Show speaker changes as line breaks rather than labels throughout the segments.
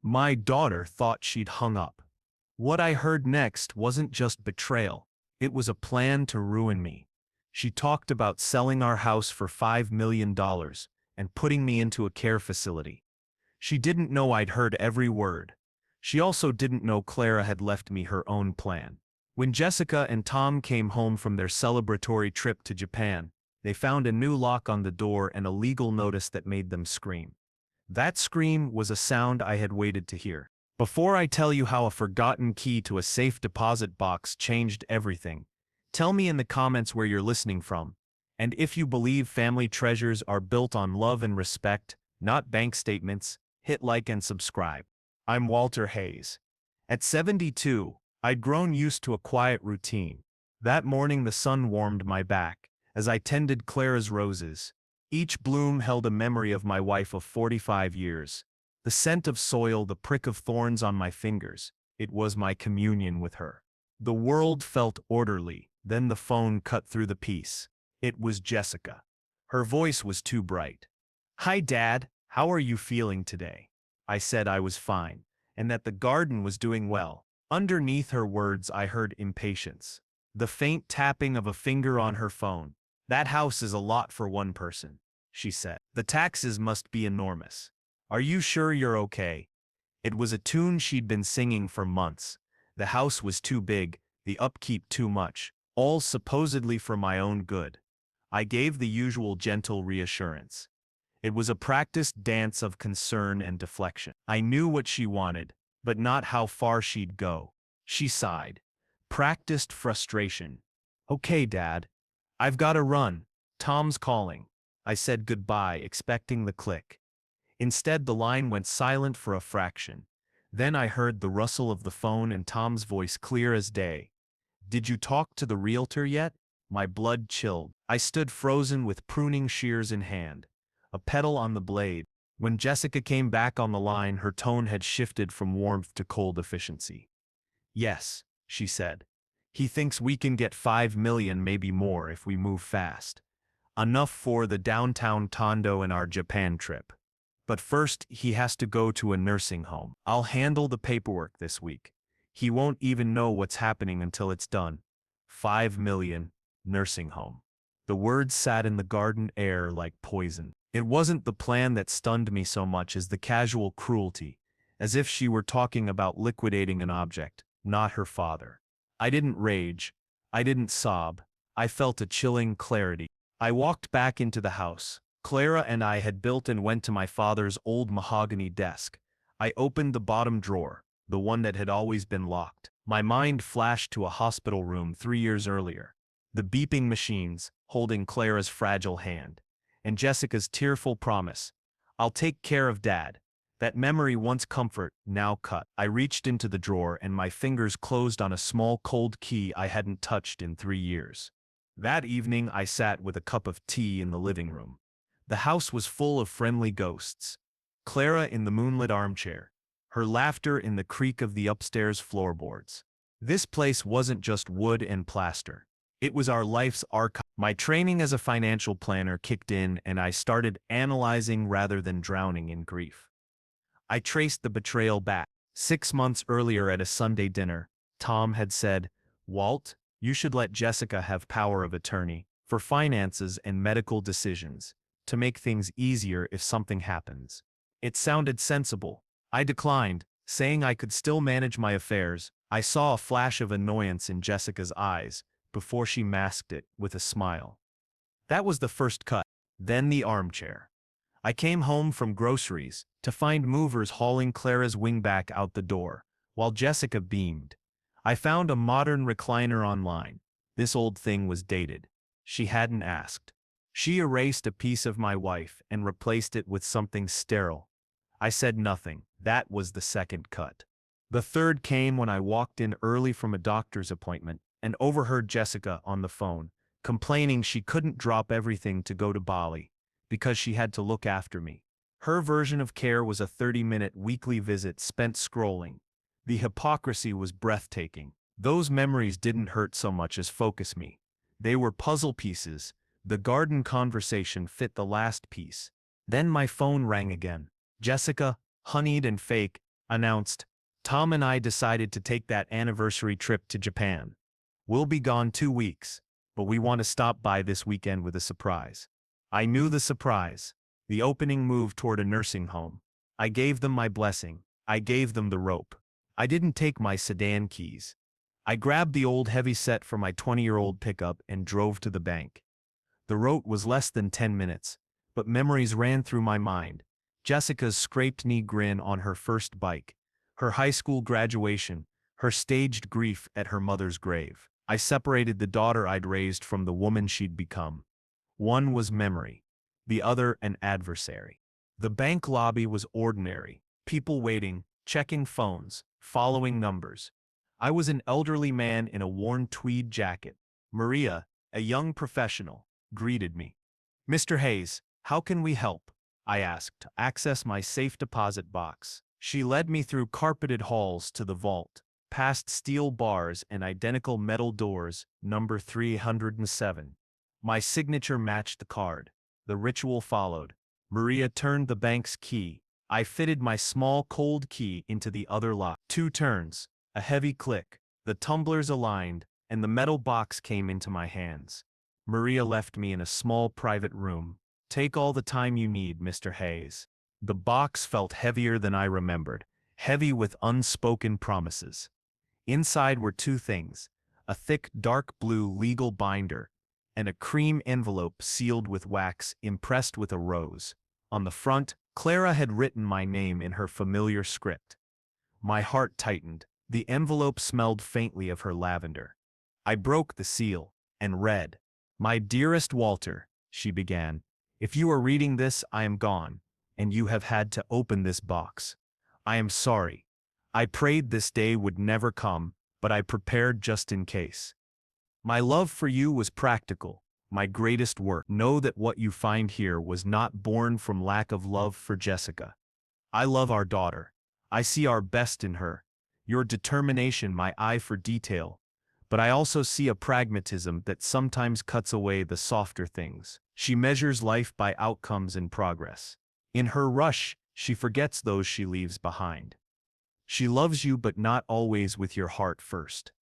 My daughter thought she'd hung up. What I heard next wasn't just betrayal, it was a plan to ruin me. She talked about selling our house for $5 million and putting me into a care facility. She didn't know I'd heard every word. She also didn't know Clara had left me her own plan. When Jessica and Tom came home from their celebratory trip to Japan, they found a new lock on the door and a legal notice that made them scream. That scream was a sound I had waited to hear. Before I tell you how a forgotten key to a safe deposit box changed everything, tell me in the comments where you're listening from. And if you believe family treasures are built on love and respect, not bank statements, hit like and subscribe. I'm Walter Hayes. At 72, I'd grown used to a quiet routine. That morning the sun warmed my back as I tended Clara's roses. Each bloom held a memory of my wife of 45 years. The scent of soil, the prick of thorns on my fingers. It was my communion with her. The world felt orderly, then the phone cut through the peace. It was Jessica. Her voice was too bright. "Hi, Dad. How are you feeling today?" I said I was fine, and that the garden was doing well. Underneath her words I heard impatience. The faint tapping of a finger on her phone. "That house is a lot for one person," she said. "The taxes must be enormous. Are you sure you're okay?" It was a tune she'd been singing for months. The house was too big, the upkeep too much, all supposedly for my own good. I gave the usual gentle reassurance. It was a practiced dance of concern and deflection. I knew what she wanted, but not how far she'd go. She sighed. Practiced frustration. "Okay, Dad. I've got to run. Tom's calling." I said goodbye, expecting the click. Instead, the line went silent for a fraction. Then I heard the rustle of the phone and Tom's voice clear as day. "Did you talk to the realtor yet?" My blood chilled. I stood frozen with pruning shears in hand, a pedal on the blade. When Jessica came back on the line, her tone had shifted from warmth to cold efficiency. "Yes," she said. "He thinks we can get 5 million, maybe more, if we move fast. Enough for the downtown Tondo and our Japan trip. But first, he has to go to a nursing home. I'll handle the paperwork this week. He won't even know what's happening until it's done. 5 million, nursing home." The words sat in the garden air like poison. It wasn't the plan that stunned me so much as the casual cruelty, as if she were talking about liquidating an object, not her father. I didn't rage. I didn't sob. I felt a chilling clarity. I walked back into the house. Clara and I had built and went to my father's old mahogany desk. I opened the bottom drawer, the one that had always been locked. My mind flashed to a hospital room 3 years earlier. The beeping machines, holding Clara's fragile hand, and Jessica's tearful promise, "I'll take care of Dad." That memory, once comfort, now cut. I reached into the drawer and my fingers closed on a small cold key I hadn't touched in 3 years. That evening I sat with a cup of tea in the living room. The house was full of friendly ghosts. Clara in the moonlit armchair, her laughter in the creak of the upstairs floorboards. This place wasn't just wood and plaster. It was our life's archive. My training as a financial planner kicked in and I started analyzing rather than drowning in grief. I traced the betrayal back. 6 months earlier at a Sunday dinner, Tom had said, "Walt, you should let Jessica have power of attorney for finances and medical decisions, to make things easier if something happens." It sounded sensible. I declined, saying I could still manage my affairs. I saw a flash of annoyance in Jessica's eyes before she masked it with a smile. That was the first cut. Then the armchair. I came home from groceries to find movers hauling Clara's wingback out the door, while Jessica beamed. I found a modern recliner online. This old thing was dated. She hadn't asked. She erased a piece of my wife and replaced it with something sterile. I said nothing. That was the second cut. The third came when I walked in early from a doctor's appointment and overheard Jessica on the phone, complaining she couldn't drop everything to go to Bali because she had to look after me. Her version of care was a 30-minute weekly visit spent scrolling. The hypocrisy was breathtaking. Those memories didn't hurt so much as focus me. They were puzzle pieces. The garden conversation fit the last piece. Then my phone rang again. "Jessica, honeyed and fake, announced, Tom and I decided to take that anniversary trip to Japan. We'll be gone 2 weeks, but we want to stop by this weekend with a surprise. I knew the surprise, the opening move toward a nursing home. I gave them my blessing. I gave them the rope. I didn't take my sedan keys. I grabbed the old heavy set from my 20-year-old pickup and drove to the bank. The route was less than 10 minutes, but memories ran through my mind. Jessica's scraped knee grin on her first bike, her high school graduation, her staged grief at her mother's grave. I separated the daughter I'd raised from the woman she'd become. One was memory, the other an adversary. The bank lobby was ordinary, people waiting, checking phones, following numbers. I was an elderly man in a worn tweed jacket. Maria, a young professional, greeted me. Mr. Hayes, how can we help? I asked to access my safe deposit box. She led me through carpeted halls to the vault, past steel bars and identical metal doors, number 307. My signature matched the card. The ritual followed. Maria turned the bank's key. I fitted my small cold key into the other lock. 2 turns, a heavy click, the tumblers aligned, and the metal box came into my hands. Maria left me in a small private room. Take all the time you need, Mr. Hayes. The box felt heavier than I remembered, heavy with unspoken promises. Inside were 2 things, a thick dark blue legal binder, and a cream envelope sealed with wax impressed with a rose. On the front, Clara had written my name in her familiar script. My heart tightened. The envelope smelled faintly of her lavender. I broke the seal and read. My dearest Walter, she began, if you are reading this, I am gone, and you have had to open this box. I am sorry. I prayed this day would never come, but I prepared just in case. My love for you was practical, my greatest work. Know that what you find here was not born from lack of love for Jessica. I love our daughter. I see our best in her. Your determination, my eye for detail. But I also see a pragmatism that sometimes cuts away the softer things. She measures life by outcomes and progress. In her rush, she forgets those she leaves behind. She loves you, but not always with your heart first.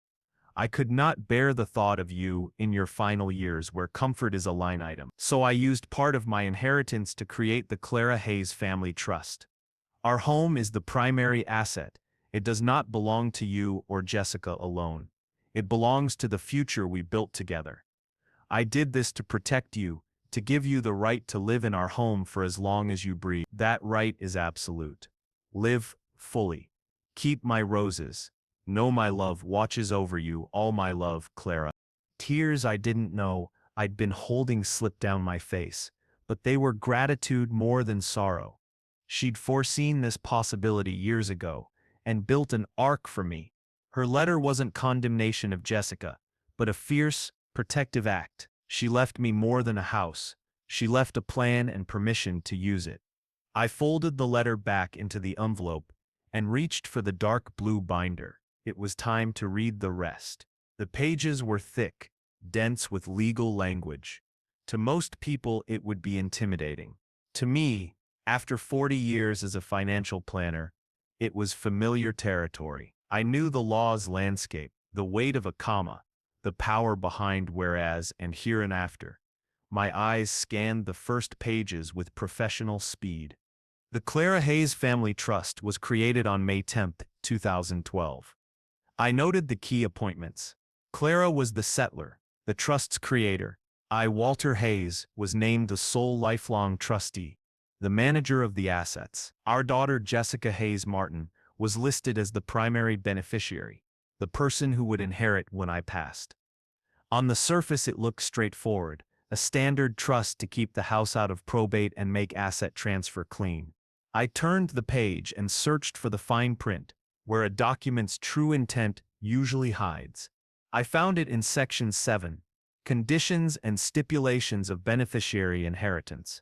I could not bear the thought of you in your final years where comfort is a line item. So I used part of my inheritance to create the Clara Hayes Family Trust. Our home is the primary asset. It does not belong to you or Jessica alone. It belongs to the future we built together. I did this to protect you, to give you the right to live in our home for as long as you breathe. That right is absolute. Live fully. Keep my roses. Know my love watches over you, all my love, Clara. Tears I didn't know I'd been holding slipped down my face, but they were gratitude more than sorrow. She'd foreseen this possibility years ago, and built an ark for me. Her letter wasn't condemnation of Jessica, but a fierce, protective act. She left me more than a house. She left a plan and permission to use it. I folded the letter back into the envelope and reached for the dark blue binder. It was time to read the rest. The pages were thick, dense with legal language. To most people, it would be intimidating. To me, after 40 years as a financial planner, it was familiar territory. I knew the law's landscape, the weight of a comma, the power behind whereas and hereinafter. My eyes scanned the first pages with professional speed. The Clara Hayes Family Trust was created on May 10, 2012. I noted the key appointments. Clara was the settler, the trust's creator. I, Walter Hayes, was named the sole lifelong trustee, the manager of the assets. Our daughter Jessica Hayes Martin was listed as the primary beneficiary, the person who would inherit when I passed. On the surface it looked straightforward, a standard trust to keep the house out of probate and make asset transfer clean. I turned the page and searched for the fine print, where a document's true intent usually hides. I found it in Section 7, Conditions and Stipulations of Beneficiary Inheritance.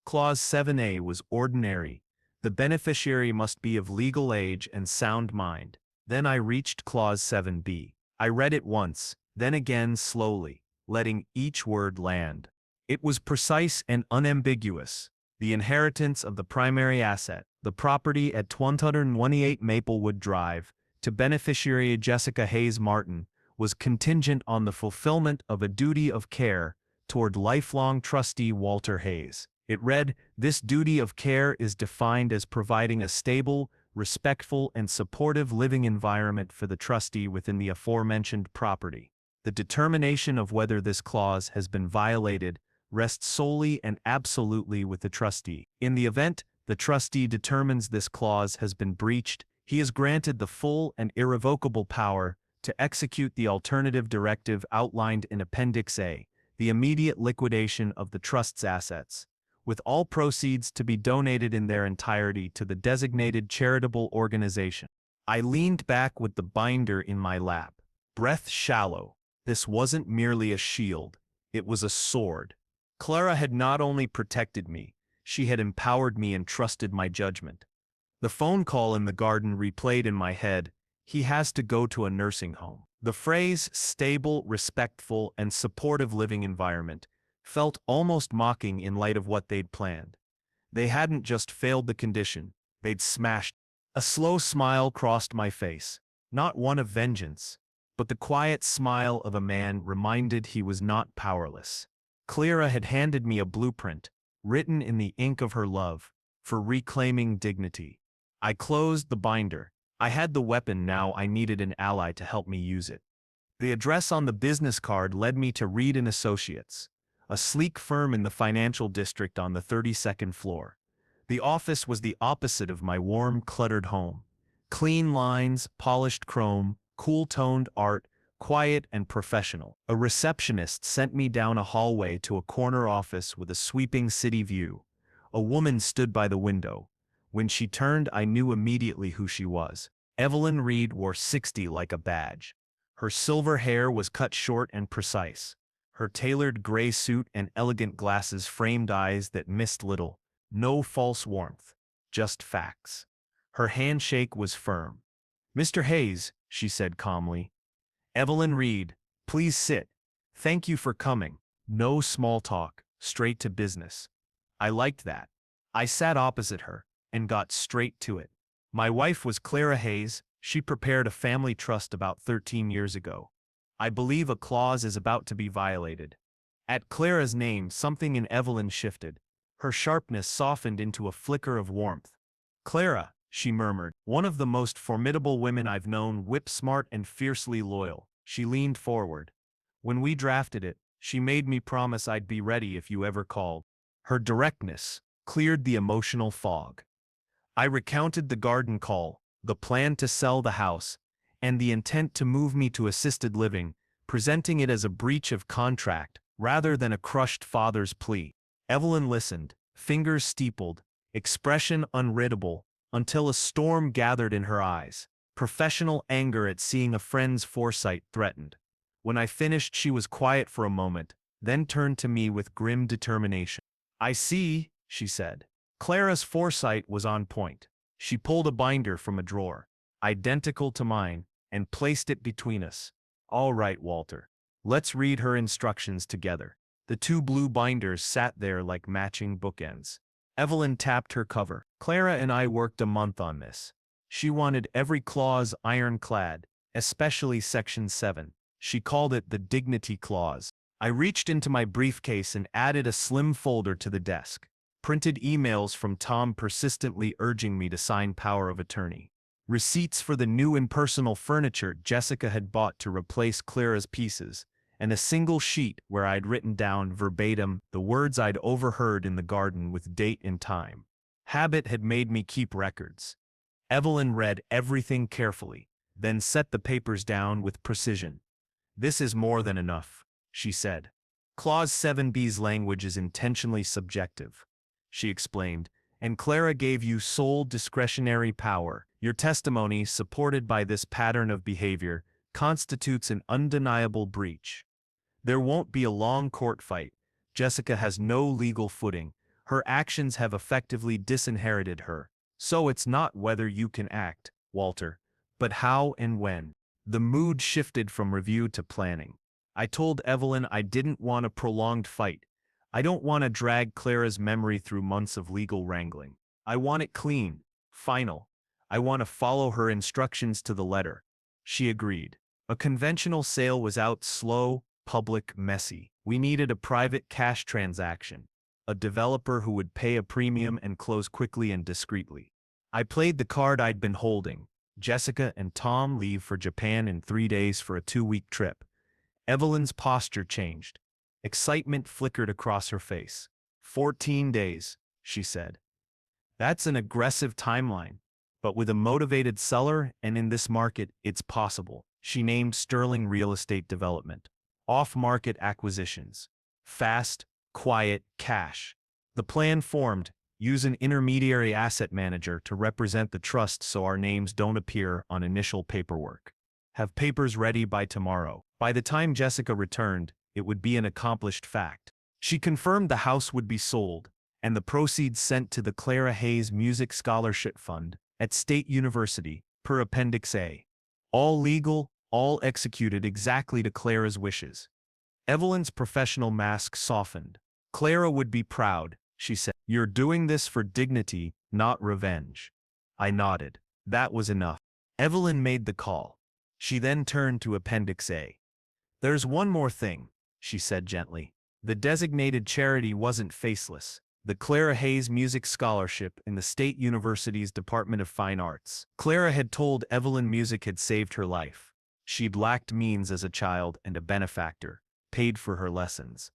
Clause 7A was ordinary. The beneficiary must be of legal age and sound mind. Then I reached Clause 7B. I read it once, then again slowly, letting each word land. It was precise and unambiguous. The inheritance of the primary asset, the property at 228 Maplewood Drive, to beneficiary Jessica Hayes Martin, was contingent on the fulfillment of a duty of care toward lifelong trustee Walter Hayes. It read, "This duty of care is defined as providing a stable, respectful, and supportive living environment for the trustee within the aforementioned property. The determination of whether this clause has been violated rests solely and absolutely with the trustee. In the event the trustee determines this clause has been breached, he is granted the full and irrevocable power to execute the alternative directive outlined in Appendix A, the immediate liquidation of the trust's assets, with all proceeds to be donated in their entirety to the designated charitable organization." I leaned back with the binder in my lap, breath shallow. This wasn't merely a shield, it was a sword. Clara had not only protected me, she had empowered me and trusted my judgment. The phone call in the garden replayed in my head. He has to go to a nursing home. The phrase stable, respectful, and supportive living environment felt almost mocking in light of what they'd planned. They hadn't just failed the condition, they'd smashed. A slow smile crossed my face, not one of vengeance, but the quiet smile of a man reminded he was not powerless. Clara had handed me a blueprint, written in the ink of her love, for reclaiming dignity. I closed the binder. I had the weapon now, I needed an ally to help me use it. The address on the business card led me to Reed & Associates, a sleek firm in the financial district on the 32nd floor. The office was the opposite of my warm, cluttered home. Clean lines, polished chrome, cool-toned art, quiet and professional. A receptionist sent me down a hallway to a corner office with a sweeping city view. A woman stood by the window. When she turned, I knew immediately who she was. Evelyn Reed wore 60 like a badge. Her silver hair was cut short and precise. Her tailored gray suit and elegant glasses framed eyes that missed little. No false warmth, just facts. Her handshake was firm. "Mr. Hayes," she said calmly. "Evelyn Reed, please sit. Thank you for coming." No small talk, straight to business. I liked that. I sat opposite her and got straight to it. My wife was Clara Hayes. She prepared a family trust about 13 years ago. I believe a clause is about to be violated. At Clara's name, something in Evelyn shifted. Her sharpness softened into a flicker of warmth. "Clara," she murmured, "one of the most formidable women I've known, whip-smart and fiercely loyal." She leaned forward. "When we drafted it, she made me promise I'd be ready if you ever called." Her directness cleared the emotional fog. I recounted the garden call, the plan to sell the house, and the intent to move me to assisted living, presenting it as a breach of contract rather than a crushed father's plea. Evelyn listened, fingers steepled, expression unreadable, until a storm gathered in her eyes. Professional anger at seeing a friend's foresight threatened. When I finished, she was quiet for a moment, then turned to me with grim determination. "I see," she said. Clara's foresight was on point. She pulled a binder from a drawer, identical to mine, and placed it between us. "All right, Walter. Let's read her instructions together." The two blue binders sat there like matching bookends. Evelyn tapped her cover. "Clara and I worked a month on this. She wanted every clause ironclad, especially Section 7. She called it the Dignity Clause." I reached into my briefcase and added a slim folder to the desk. Printed emails from Tom persistently urging me to sign power of attorney. Receipts for the new impersonal furniture Jessica had bought to replace Clara's pieces, and a single sheet where I'd written down verbatim the words I'd overheard in the garden with date and time. Habit had made me keep records. Evelyn read everything carefully, then set the papers down with precision. "This is more than enough," she said. "Clause 7B's language is intentionally subjective," she explained, "and Clara gave you sole discretionary power. Your testimony, supported by this pattern of behavior, constitutes an undeniable breach. There won't be a long court fight. Jessica has no legal footing. Her actions have effectively disinherited her. So it's not whether you can act, Walter, but how and when." The mood shifted from review to planning. I told Evelyn I didn't want a prolonged fight. I don't want to drag Clara's memory through months of legal wrangling. I want it clean, Final. I want to follow her instructions to the letter. She agreed. A conventional sale was out slow, public, messy. We needed a private cash transaction. A developer who would pay a premium and close quickly and discreetly. I played the card I'd been holding. Jessica and Tom leave for Japan in 3 days for a 2-week trip. Evelyn's posture changed. Excitement flickered across her face. 14 days, she said. That's an aggressive timeline. But with a motivated seller and in this market, it's possible. She named Sterling Real Estate Development. Off-market acquisitions. Fast, quiet, cash. The plan formed: use an intermediary asset manager to represent the trust so our names don't appear on initial paperwork. Have papers ready by tomorrow. By the time Jessica returned, it would be an accomplished fact. She confirmed the house would be sold, and the proceeds sent to the Clara Hayes Music Scholarship Fund at State University, per Appendix A. All legal, all executed exactly to Clara's wishes. Evelyn's professional mask softened. Clara would be proud, she said. You're doing this for dignity, not revenge. I nodded. That was enough. Evelyn made the call. She then turned to Appendix A. There's one more thing, she said gently. The designated charity wasn't faceless. The Clara Hayes Music Scholarship in the State University's Department of Fine Arts. Clara had told Evelyn music had saved her life. She'd lacked means as a child, and a benefactor paid for her lessons.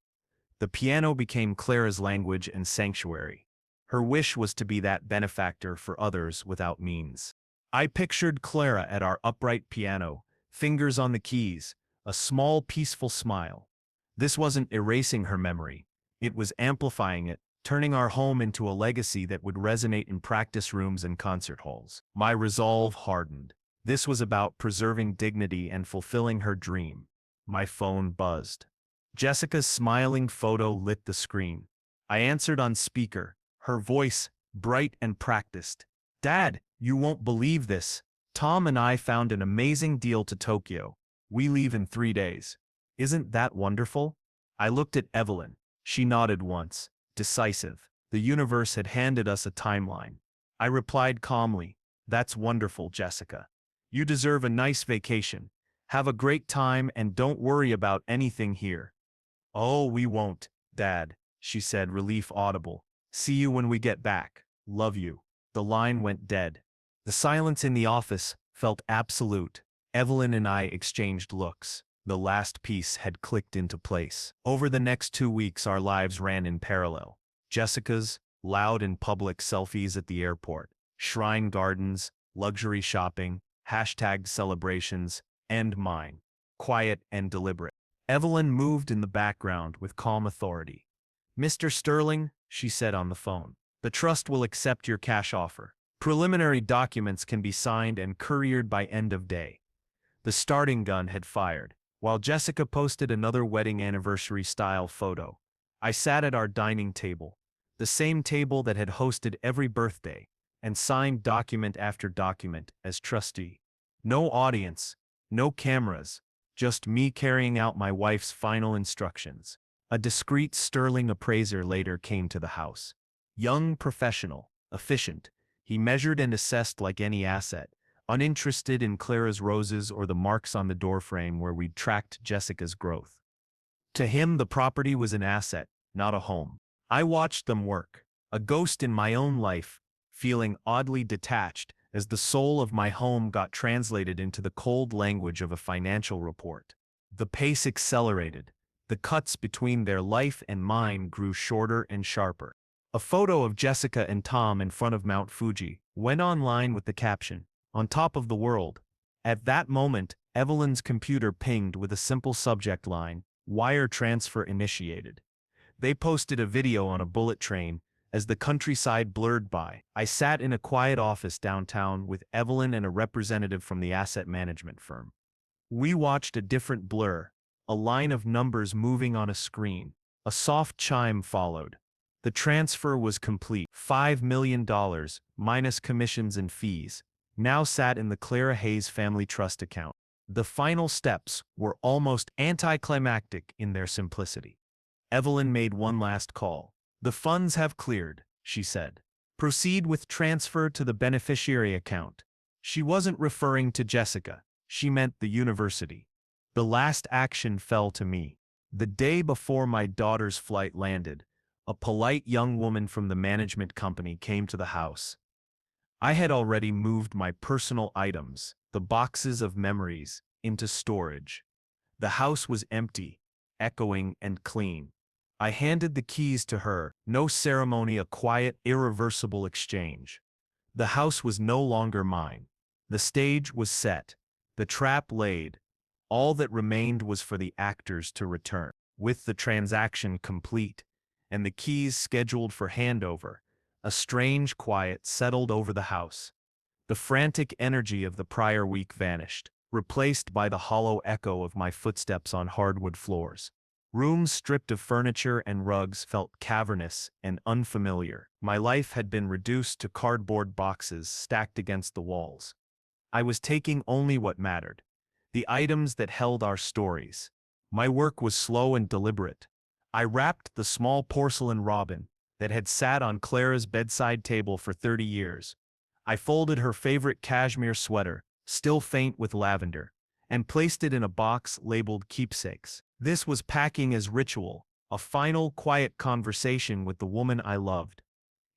The piano became Clara's language and sanctuary. Her wish was to be that benefactor for others without means. I pictured Clara at our upright piano, fingers on the keys, a small peaceful smile. This wasn't erasing her memory. It was amplifying it, turning our home into a legacy that would resonate in practice rooms and concert halls. My resolve hardened. This was about preserving dignity and fulfilling her dream. My phone buzzed. Jessica's smiling photo lit the screen. I answered on speaker, her voice, bright and practiced. Dad, you won't believe this. Tom and I found an amazing deal to Tokyo. We leave in 3 days. Isn't that wonderful? I looked at Evelyn. She nodded once. Decisive. The universe had handed us a timeline. I replied calmly, That's wonderful, Jessica. You deserve a nice vacation. Have a great time and don't worry about anything here. Oh, we won't, Dad, she said, relief audible. See you when we get back. Love you. The line went dead. The silence in the office felt absolute. Evelyn and I exchanged looks. The last piece had clicked into place. Over the next 2 weeks, our lives ran in parallel. Jessica's, loud and public selfies at the airport, shrine gardens, luxury shopping, hashtag celebrations, and mine, quiet and deliberate. Evelyn moved in the background with calm authority. Mr. Sterling, she said on the phone, the trust will accept your cash offer. Preliminary documents can be signed and couriered by end of day. The starting gun had fired. While Jessica posted another wedding anniversary style photo, I sat at our dining table, the same table that had hosted every birthday, and signed document after document as trustee. No audience, no cameras, just me carrying out my wife's final instructions. A discreet Sterling appraiser later came to the house. Young, professional, efficient, he measured and assessed like any asset, uninterested in Clara's roses or the marks on the doorframe where we'd tracked Jessica's growth. To him, the property was an asset, not a home. I watched them work, a ghost in my own life, feeling oddly detached as the soul of my home got translated into the cold language of a financial report. The pace accelerated. The cuts between their life and mine grew shorter and sharper. A photo of Jessica and Tom in front of Mount Fuji went online with the caption, "On top of the world." At that moment, Evelyn's computer pinged with a simple subject line, "Wire transfer initiated." They posted a video on a bullet train. As the countryside blurred by, I sat in a quiet office downtown with Evelyn and a representative from the asset management firm. We watched a different blur, a line of numbers moving on a screen. A soft chime followed. The transfer was complete. $5 million, minus commissions and fees, now sat in the Clara Hayes Family Trust account. The final steps were almost anticlimactic in their simplicity. Evelyn made one last call. "The funds have cleared," she said. Proceed with transfer to the beneficiary account. She wasn't referring to Jessica. She meant the university. The last action fell to me. The day before my daughter's flight landed, a polite young woman from the management company came to the house. I had already moved my personal items, the boxes of memories, into storage. The house was empty, echoing and clean. I handed the keys to her, no ceremony, a quiet, irreversible exchange. The house was no longer mine. The stage was set, the trap laid. All that remained was for the actors to return. With the transaction complete, and the keys scheduled for handover, a strange quiet settled over the house. The frantic energy of the prior week vanished, replaced by the hollow echo of my footsteps on hardwood floors. Rooms stripped of furniture and rugs felt cavernous and unfamiliar. My life had been reduced to cardboard boxes stacked against the walls. I was taking only what mattered, the items that held our stories. My work was slow and deliberate. I wrapped the small porcelain robin that had sat on Clara's bedside table for 30 years. I folded her favorite cashmere sweater, still faint with lavender, and placed it in a box labeled keepsakes. This was packing as ritual, a final quiet conversation with the woman I loved.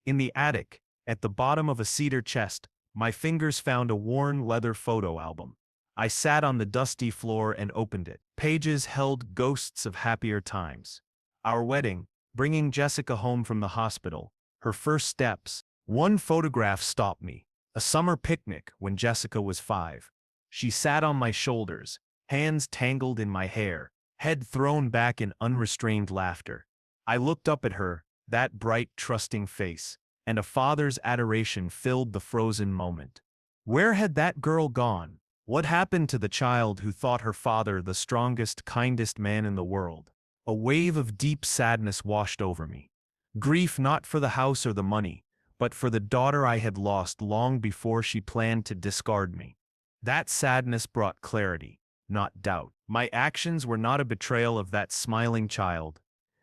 In the attic, at the bottom of a cedar chest, my fingers found a worn leather photo album. I sat on the dusty floor and opened it. Pages held ghosts of happier times. Our wedding, bringing Jessica home from the hospital, her first steps. One photograph stopped me. A summer picnic when Jessica was 5. She sat on my shoulders, hands tangled in my hair, head thrown back in unrestrained laughter. I looked up at her, that bright, trusting face, and a father's adoration filled the frozen moment. Where had that girl gone? What happened to the child who thought her father the strongest, kindest man in the world? A wave of deep sadness washed over me. Grief not for the house or the money, but for the daughter I had lost long before she planned to discard me. That sadness brought clarity, not doubt. My actions were not a betrayal of that smiling child.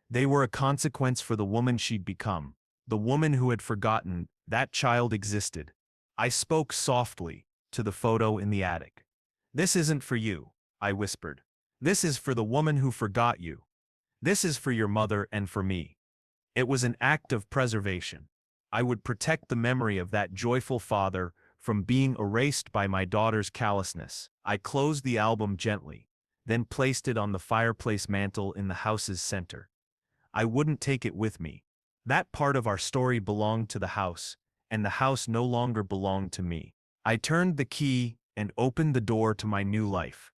They were a consequence for the woman she'd become, the woman who had forgotten that child existed. I spoke softly to the photo in the attic. "This isn't for you," I whispered. "This is for the woman who forgot you. This is for your mother and for me." It was an act of preservation. I would protect the memory of that joyful father from being erased by my daughter's callousness. I closed the album gently, then placed it on the fireplace mantel in the house's center. I wouldn't take it with me. That part of our story belonged to the house, and the house no longer belonged to me. I turned the key and opened the door to my new life.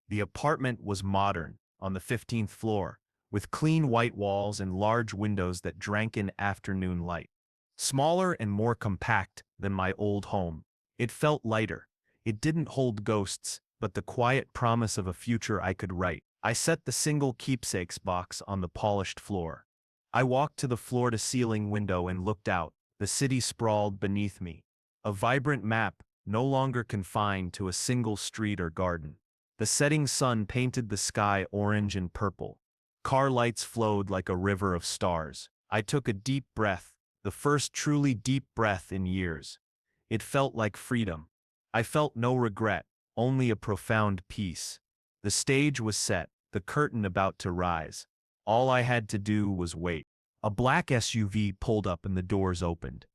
The apartment was modern, on the 15th floor, with clean white walls and large windows that drank in afternoon light. Smaller and more compact than my old home, it felt lighter. It didn't hold ghosts, but the quiet promise of a future I could write. I set the single keepsakes box on the polished floor. I walked to the floor-to-ceiling window and looked out. The city sprawled beneath me, a vibrant map, no longer confined to a single street or garden. The setting sun painted the sky orange and purple. Car lights flowed like a river of stars. I took a deep breath, the first truly deep breath in years. It felt like freedom. I felt no regret, only a profound peace. The stage was set, the curtain about to rise. All I had to do was wait. A black SUV pulled up and the doors opened.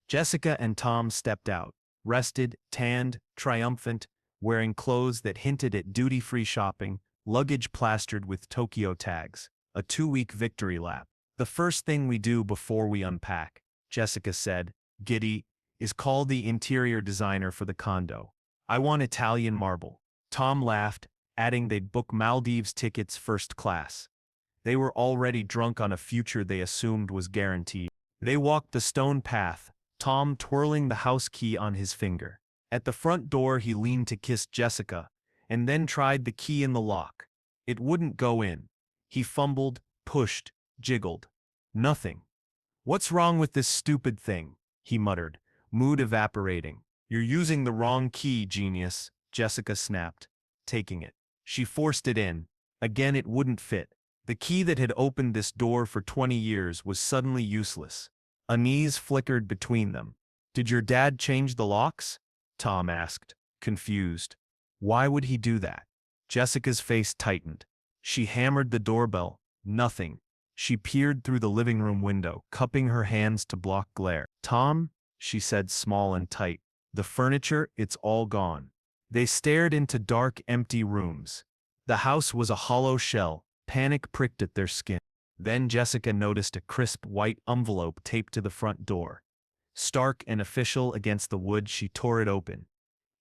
Jessica and Tom stepped out, rested, tanned, triumphant, wearing clothes that hinted at duty-free shopping, luggage plastered with Tokyo tags, a 2-week victory lap. "The first thing we do before we unpack," Jessica said, giddy, "is call the interior designer for the condo. I want Italian marble." Tom laughed, adding they'd book Maldives tickets first class. They were already drunk on a future they assumed was guaranteed. They walked the stone path, Tom twirling the house key on his finger. At the front door he leaned to kiss Jessica, and then tried the key in the lock. It wouldn't go in. He fumbled, pushed, jiggled. Nothing. "What's wrong with this stupid thing?" he muttered, mood evaporating. "You're using the wrong key, genius," Jessica snapped, taking it. She forced it in. Again it wouldn't fit. The key that had opened this door for 20 years was suddenly useless. Unease flickered between them. Did your dad change the locks? Tom asked, confused. Why would he do that? Jessica's face tightened. She hammered the doorbell. Nothing. She peered through the living room window, cupping her hands to block glare. Tom, she said, small and tight. The furniture, it's all gone. They stared into dark, empty rooms. The house was a hollow shell. Panic pricked at their skin. Then Jessica noticed a crisp white envelope taped to the front door. Stark and official against the wood, she tore it open.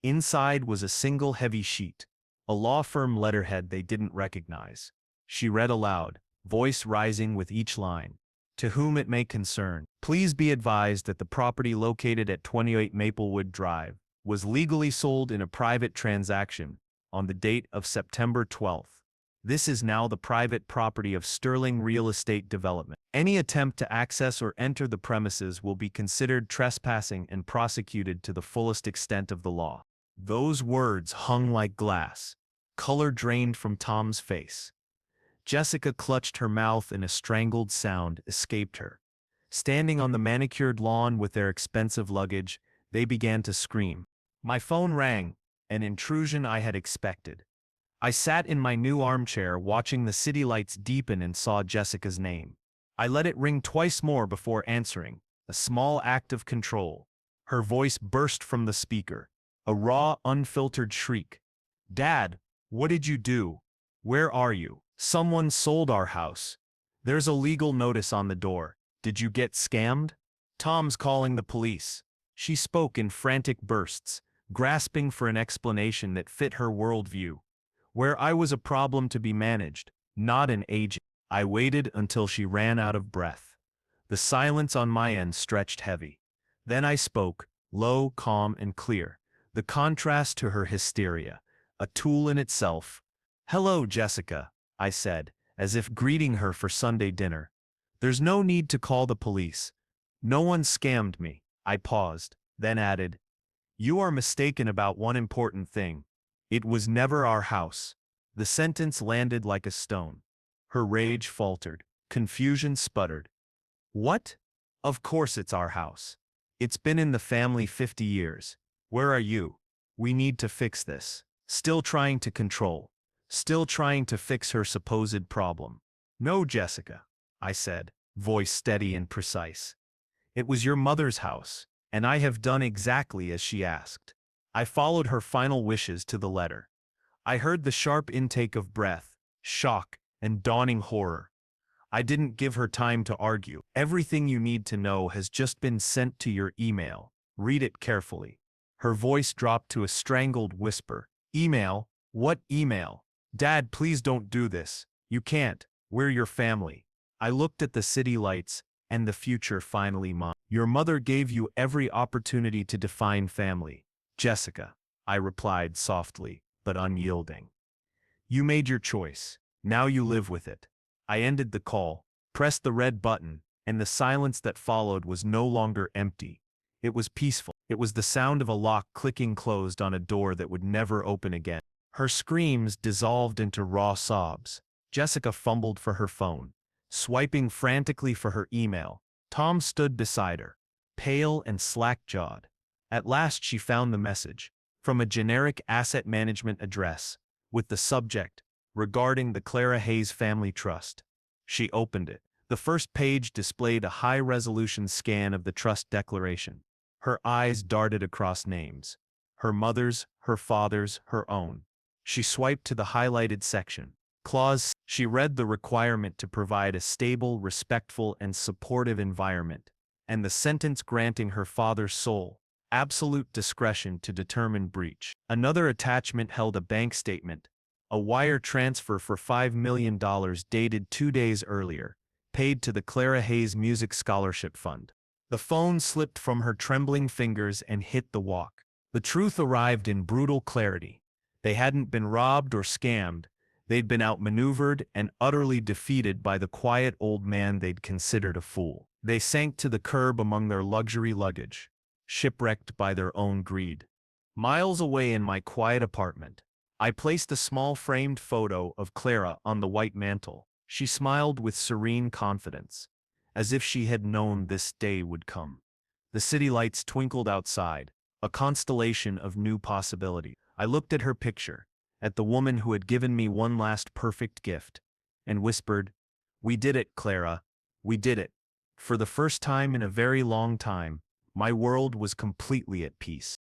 Inside was a single heavy sheet, a law firm letterhead they didn't recognize. She read aloud, voice rising with each line. To whom it may concern, please be advised that the property located at 28 Maplewood Drive was legally sold in a private transaction on the date of September 12th. This is now the private property of Sterling Real Estate Development. Any attempt to access or enter the premises will be considered trespassing and prosecuted to the fullest extent of the law. Those words hung like glass. Color drained from Tom's face. Jessica clutched her mouth and a strangled sound escaped her. Standing on the manicured lawn with their expensive luggage, they began to scream. My phone rang, an intrusion I had expected. I sat in my new armchair watching the city lights deepen and saw Jessica's name. I let it ring twice more before answering, a small act of control. Her voice burst from the speaker, a raw, unfiltered shriek. Dad, what did you do? Where are you? Someone sold our house. There's a legal notice on the door. Did you get scammed? Tom's calling the police. She spoke in frantic bursts, grasping for an explanation that fit her worldview. Where I was a problem to be managed, not an agent. I waited until she ran out of breath. The silence on my end stretched heavy. Then I spoke, low, calm, and clear. The contrast to her hysteria, a tool in itself. Hello, Jessica, I said, as if greeting her for Sunday dinner. There's no need to call the police. No one scammed me. I paused, then added, you are mistaken about one important thing. It was never our house. The sentence landed like a stone. Her rage faltered. Confusion sputtered. What? Of course it's our house. It's been in the family 50 years. Where are you? We need to fix this. Still trying to control. Still trying to fix her supposed problem. No, Jessica, I said, voice steady and precise. It was your mother's house, and I have done exactly as she asked. I followed her final wishes to the letter. I heard the sharp intake of breath, shock, and dawning horror. I didn't give her time to argue. Everything you need to know has just been sent to your email. Read it carefully. Her voice dropped to a strangled whisper. Email? What email? Dad, please don't do this. You can't. We're your family. I looked at the city lights, and the future finally mine. Your mother gave you every opportunity to define family. Jessica, I replied softly, but unyielding. You made your choice. Now you live with it. I ended the call, pressed the red button, and the silence that followed was no longer empty. It was peaceful. It was the sound of a lock clicking closed on a door that would never open again. Her screams dissolved into raw sobs. Jessica fumbled for her phone, swiping frantically for her email. Tom stood beside her, pale and slack-jawed. At last she found the message, from a generic asset management address, with the subject, regarding the Clara Hayes Family Trust. She opened it. The first page displayed a high-resolution scan of the trust declaration. Her eyes darted across names. Her mother's, her father's, her own. She swiped to the highlighted section. Clause. She read the requirement to provide a stable, respectful, and supportive environment, and the sentence granting her father's sole, absolute discretion to determine breach. Another attachment held a bank statement, a wire transfer for $5 million dated 2 days earlier, paid to the Clara Hayes Music Scholarship Fund. The phone slipped from her trembling fingers and hit the walk. The truth arrived in brutal clarity. They hadn't been robbed or scammed. They'd been outmaneuvered and utterly defeated by the quiet old man they'd considered a fool. They sank to the curb among their luxury luggage, shipwrecked by their own greed. Miles away in my quiet apartment, I placed a small framed photo of Clara on the white mantle. She smiled with serene confidence, as if she had known this day would come. The city lights twinkled outside, a constellation of new possibility. I looked at her picture, at the woman who had given me one last perfect gift, and whispered, "We did it, Clara. We did it." For the first time in a very long time, my world was completely at peace.